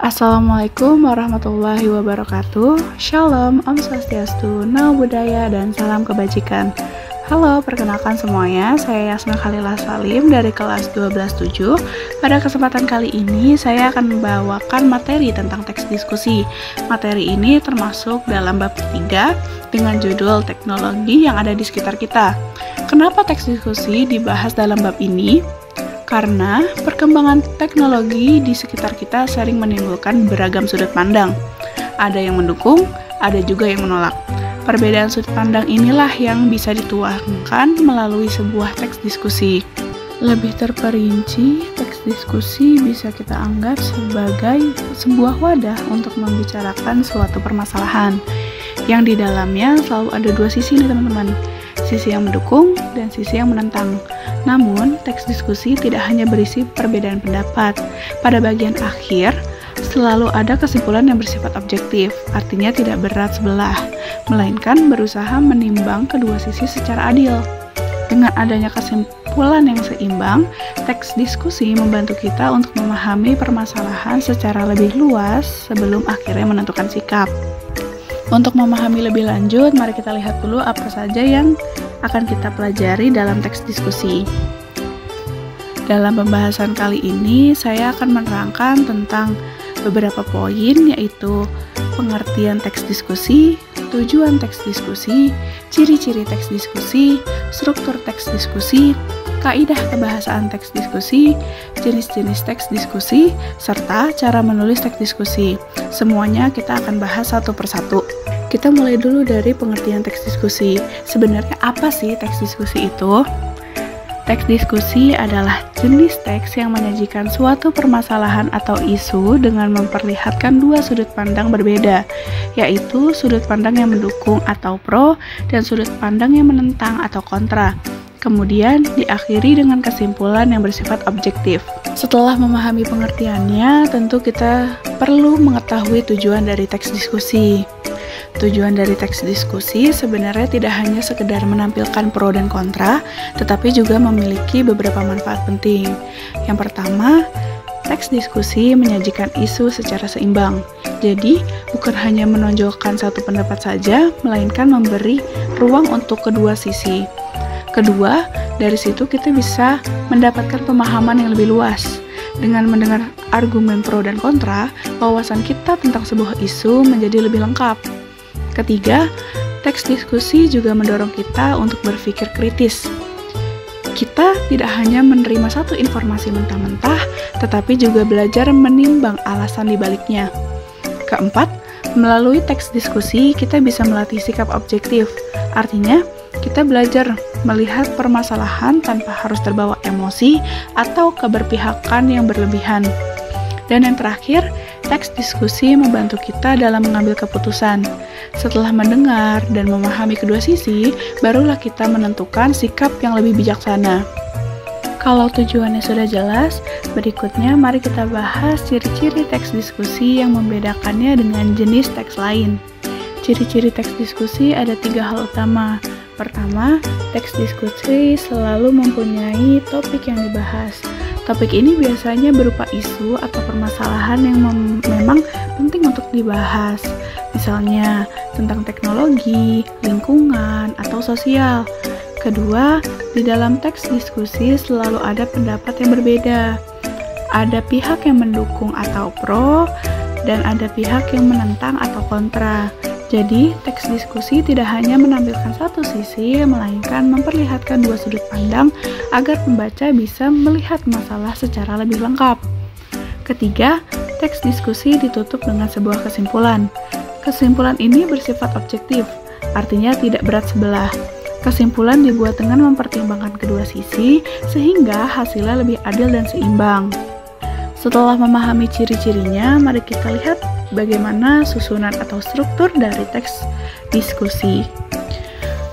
Assalamualaikum warahmatullahi wabarakatuh. Shalom, Om Swastiastu, Namo Buddhaya, dan salam kebajikan. Halo, perkenalkan semuanya, saya Yasmin Khalila Salim dari kelas 12-7. Pada kesempatan kali ini, saya akan membawakan materi tentang teks diskusi. Materi ini termasuk dalam bab 3 dengan judul teknologi yang ada di sekitar kita. Kenapa teks diskusi dibahas dalam bab ini? Karena perkembangan teknologi di sekitar kita sering menimbulkan beragam sudut pandang. Ada yang mendukung, ada juga yang menolak. Perbedaan sudut pandang inilah yang bisa dituangkan melalui sebuah teks diskusi. Lebih terperinci, teks diskusi bisa kita anggap sebagai sebuah wadah untuk membicarakan suatu permasalahan, yang di dalamnya selalu ada dua sisi nih teman-teman. Sisi yang mendukung dan sisi yang menentang. Namun, teks diskusi tidak hanya berisi perbedaan pendapat. Pada bagian akhir, selalu ada kesimpulan yang bersifat objektif, artinya tidak berat sebelah, melainkan berusaha menimbang kedua sisi secara adil. Dengan adanya kesimpulan yang seimbang, teks diskusi membantu kita untuk memahami permasalahan secara lebih luas sebelum akhirnya menentukan sikap. Untuk memahami lebih lanjut, mari kita lihat dulu apa saja yang akan kita pelajari dalam teks diskusi. Dalam pembahasan kali ini, saya akan menerangkan tentang beberapa poin, yaitu pengertian teks diskusi, tujuan teks diskusi, ciri-ciri teks diskusi, struktur teks diskusi, kaidah kebahasaan teks diskusi, jenis-jenis teks diskusi, serta cara menulis teks diskusi. Semuanya kita akan bahas satu persatu. Kita mulai dulu dari pengertian teks diskusi. Sebenarnya apa sih teks diskusi itu? Teks diskusi adalah jenis teks yang menyajikan suatu permasalahan atau isu dengan memperlihatkan dua sudut pandang berbeda, yaitu sudut pandang yang mendukung atau pro dan sudut pandang yang menentang atau kontra. Kemudian diakhiri dengan kesimpulan yang bersifat objektif. Setelah memahami pengertiannya, tentu kita perlu mengetahui tujuan dari teks diskusi. Tujuan dari teks diskusi sebenarnya tidak hanya sekedar menampilkan pro dan kontra, tetapi juga memiliki beberapa manfaat penting. Yang pertama, teks diskusi menyajikan isu secara seimbang. Jadi, bukan hanya menonjolkan satu pendapat saja, melainkan memberi ruang untuk kedua sisi. Kedua, dari situ kita bisa mendapatkan pemahaman yang lebih luas. Dengan mendengar argumen pro dan kontra, wawasan kita tentang sebuah isu menjadi lebih lengkap. Ketiga, teks diskusi juga mendorong kita untuk berpikir kritis. Kita tidak hanya menerima satu informasi mentah-mentah, tetapi juga belajar menimbang alasan di baliknya. Keempat, melalui teks diskusi kita bisa melatih sikap objektif. Artinya, kita belajar melihat permasalahan tanpa harus terbawa emosi atau keberpihakan yang berlebihan. Dan yang terakhir, teks diskusi membantu kita dalam mengambil keputusan. Setelah mendengar dan memahami kedua sisi, barulah kita menentukan sikap yang lebih bijaksana. Kalau tujuannya sudah jelas, berikutnya mari kita bahas ciri-ciri teks diskusi yang membedakannya dengan jenis teks lain. Ciri-ciri teks diskusi ada 3 hal utama. Pertama, teks diskusi selalu mempunyai topik yang dibahas. Topik ini biasanya berupa isu atau permasalahan yang memang penting untuk dibahas. Misalnya, tentang teknologi, lingkungan, atau sosial. Kedua, di dalam teks diskusi selalu ada pendapat yang berbeda. Ada pihak yang mendukung atau pro, dan ada pihak yang menentang atau kontra. Jadi, teks diskusi tidak hanya menampilkan satu sisi, melainkan memperlihatkan dua sudut pandang agar pembaca bisa melihat masalah secara lebih lengkap. Ketiga, teks diskusi ditutup dengan sebuah kesimpulan. Kesimpulan ini bersifat objektif, artinya tidak berat sebelah. Kesimpulan dibuat dengan mempertimbangkan kedua sisi, sehingga hasilnya lebih adil dan seimbang. Setelah memahami ciri-cirinya, mari kita lihat bagaimana susunan atau struktur dari teks diskusi.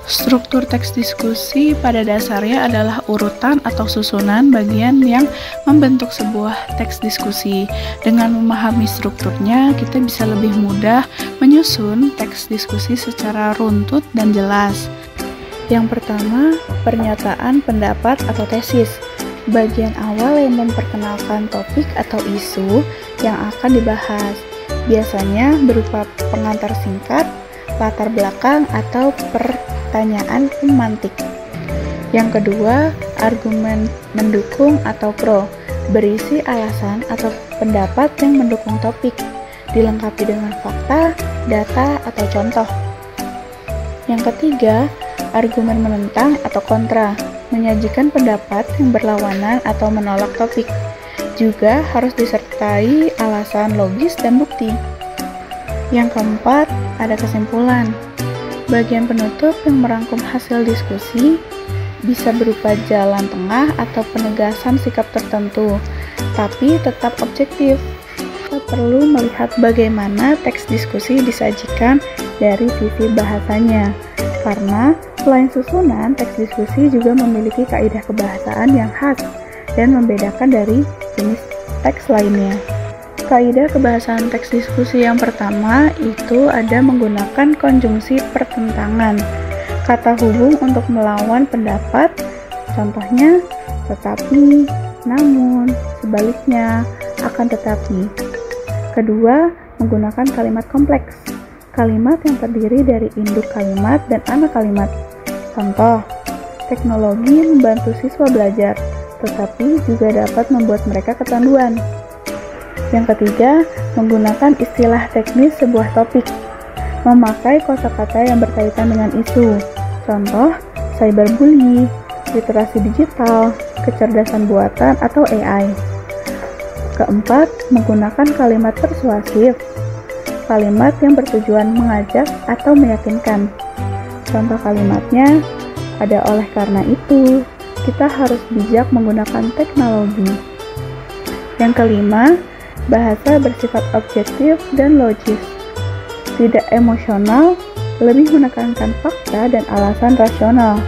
Struktur teks diskusi pada dasarnya adalah urutan atau susunan bagian yang membentuk sebuah teks diskusi. Dengan memahami strukturnya, kita bisa lebih mudah menyusun teks diskusi secara runtut dan jelas. Yang pertama, pernyataan pendapat atau tesis. Bagian awal yang memperkenalkan topik atau isu yang akan dibahas, biasanya berupa pengantar singkat, latar belakang, atau pertanyaan pemantik. Yang kedua, argumen mendukung atau pro, berisi alasan atau pendapat yang mendukung topik, dilengkapi dengan fakta, data, atau contoh. Yang ketiga, argumen menentang atau kontra, menyajikan pendapat yang berlawanan atau menolak topik. Juga harus disertai alasan logis dan bukti. Yang keempat, ada kesimpulan. Bagian penutup yang merangkum hasil diskusi bisa berupa jalan tengah atau penegasan sikap tertentu, tapi tetap objektif. Kita perlu melihat bagaimana teks diskusi disajikan dari sisi bahasanya, karena selain susunan, teks diskusi juga memiliki kaidah kebahasaan yang khas dan membedakan dari jenis teks lainnya. Kaidah kebahasaan teks diskusi yang pertama itu ada menggunakan konjungsi pertentangan, kata hubung untuk melawan pendapat, contohnya tetapi, namun, sebaliknya, akan tetapi. Kedua, menggunakan kalimat kompleks, kalimat yang terdiri dari induk kalimat dan anak kalimat. Contoh, teknologi membantu siswa belajar, tetapi juga dapat membuat mereka kecanduan. Yang ketiga, menggunakan istilah teknis sebuah topik, memakai kosakata yang berkaitan dengan isu. Contoh, cyberbully, literasi digital, kecerdasan buatan, atau AI. Keempat, menggunakan kalimat persuasif, kalimat yang bertujuan mengajak atau meyakinkan. Contoh kalimatnya, ada oleh karena itu, kita harus bijak menggunakan teknologi. Yang kelima, bahasa bersifat objektif dan logis, tidak emosional, lebih menekankan fakta dan alasan rasional.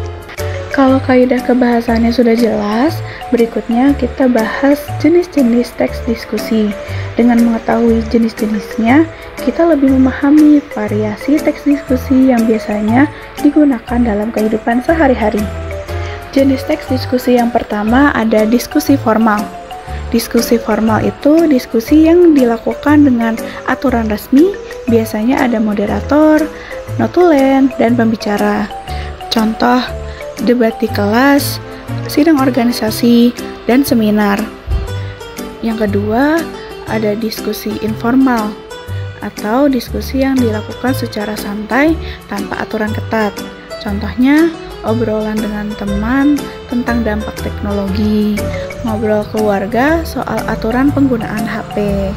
Kalau kaidah kebahasaannya sudah jelas, berikutnya kita bahas jenis-jenis teks diskusi. Dengan mengetahui jenis-jenisnya, kita lebih memahami variasi teks diskusi yang biasanya digunakan dalam kehidupan sehari-hari. Jenis teks diskusi yang pertama ada diskusi formal. Diskusi formal itu diskusi yang dilakukan dengan aturan resmi, biasanya ada moderator, notulen, dan pembicara. Contoh, debat di kelas, sidang organisasi, dan seminar. Yang kedua, ada diskusi informal, atau diskusi yang dilakukan secara santai tanpa aturan ketat. Contohnya, obrolan dengan teman tentang dampak teknologi, ngobrol keluarga soal aturan penggunaan HP.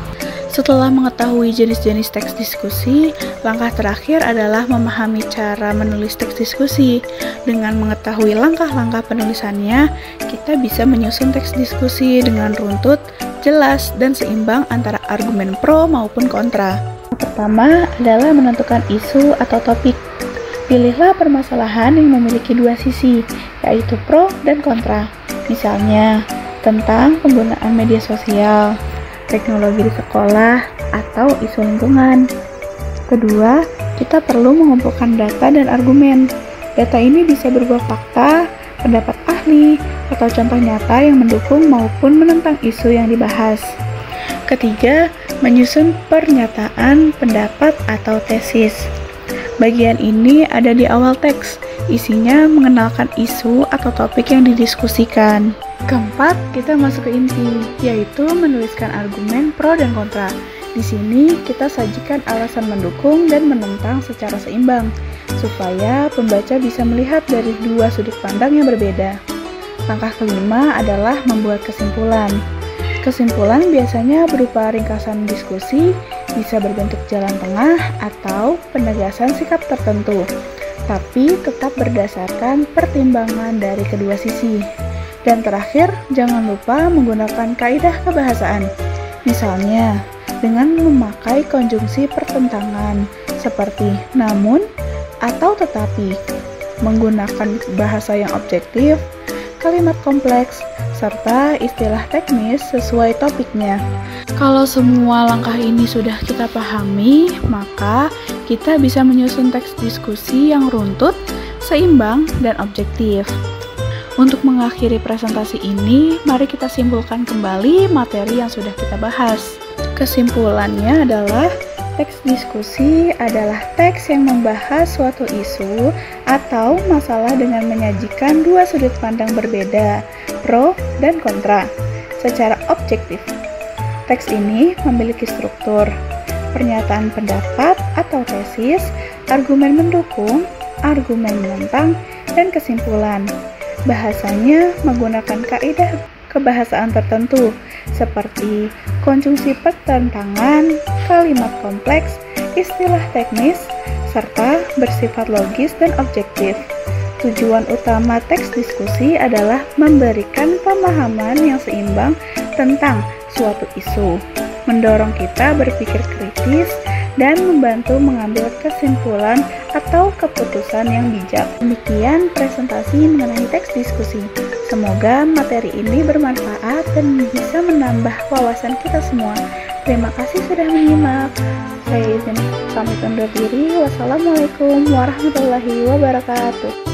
Setelah mengetahui jenis-jenis teks diskusi, langkah terakhir adalah memahami cara menulis teks diskusi. Dengan mengetahui langkah-langkah penulisannya, kita bisa menyusun teks diskusi dengan runtut, jelas, dan seimbang antara argumen pro maupun kontra. Yang pertama adalah menentukan isu atau topik. Pilihlah permasalahan yang memiliki dua sisi, yaitu pro dan kontra. Misalnya, tentang penggunaan media sosial, teknologi di sekolah, atau isu lingkungan. Kedua, kita perlu mengumpulkan data dan argumen. Data ini bisa berupa fakta, pendapat ahli, atau contoh nyata yang mendukung maupun menentang isu yang dibahas. Ketiga, menyusun pernyataan, pendapat, atau tesis. Bagian ini ada di awal teks, isinya mengenalkan isu atau topik yang didiskusikan. Keempat, kita masuk ke inti, yaitu menuliskan argumen pro dan kontra. Di sini kita sajikan alasan mendukung dan menentang secara seimbang, supaya pembaca bisa melihat dari dua sudut pandang yang berbeda. Langkah kelima adalah membuat kesimpulan. Kesimpulan biasanya berupa ringkasan diskusi, bisa berbentuk jalan tengah atau penegasan sikap tertentu, tapi tetap berdasarkan pertimbangan dari kedua sisi. Dan terakhir, jangan lupa menggunakan kaidah kebahasaan. Misalnya, dengan memakai konjungsi pertentangan seperti namun atau tetapi, menggunakan bahasa yang objektif, kalimat kompleks, serta istilah teknis sesuai topiknya. Kalau semua langkah ini sudah kita pahami, maka kita bisa menyusun teks diskusi yang runtut, seimbang, dan objektif. Untuk mengakhiri presentasi ini, mari kita simpulkan kembali materi yang sudah kita bahas. Kesimpulannya adalah teks diskusi adalah teks yang membahas suatu isu atau masalah dengan menyajikan dua sudut pandang berbeda, pro dan kontra, secara objektif. Teks ini memiliki struktur, pernyataan pendapat atau tesis, argumen mendukung, argumen menentang, dan kesimpulan. Bahasanya menggunakan kaidah kebahasaan tertentu seperti konjungsi pertentangan, kalimat kompleks, istilah teknis, serta bersifat logis dan objektif. Tujuan utama teks diskusi adalah memberikan pemahaman yang seimbang tentang suatu isu, mendorong kita berpikir kritis, dan membantu mengambil kesimpulan atau keputusan yang bijak. Demikian presentasi mengenai teks diskusi. Semoga materi ini bermanfaat dan bisa menambah wawasan kita semua. Terima kasih sudah menyimak. Saya izin pamit undur diri. Wassalamualaikum warahmatullahi wabarakatuh.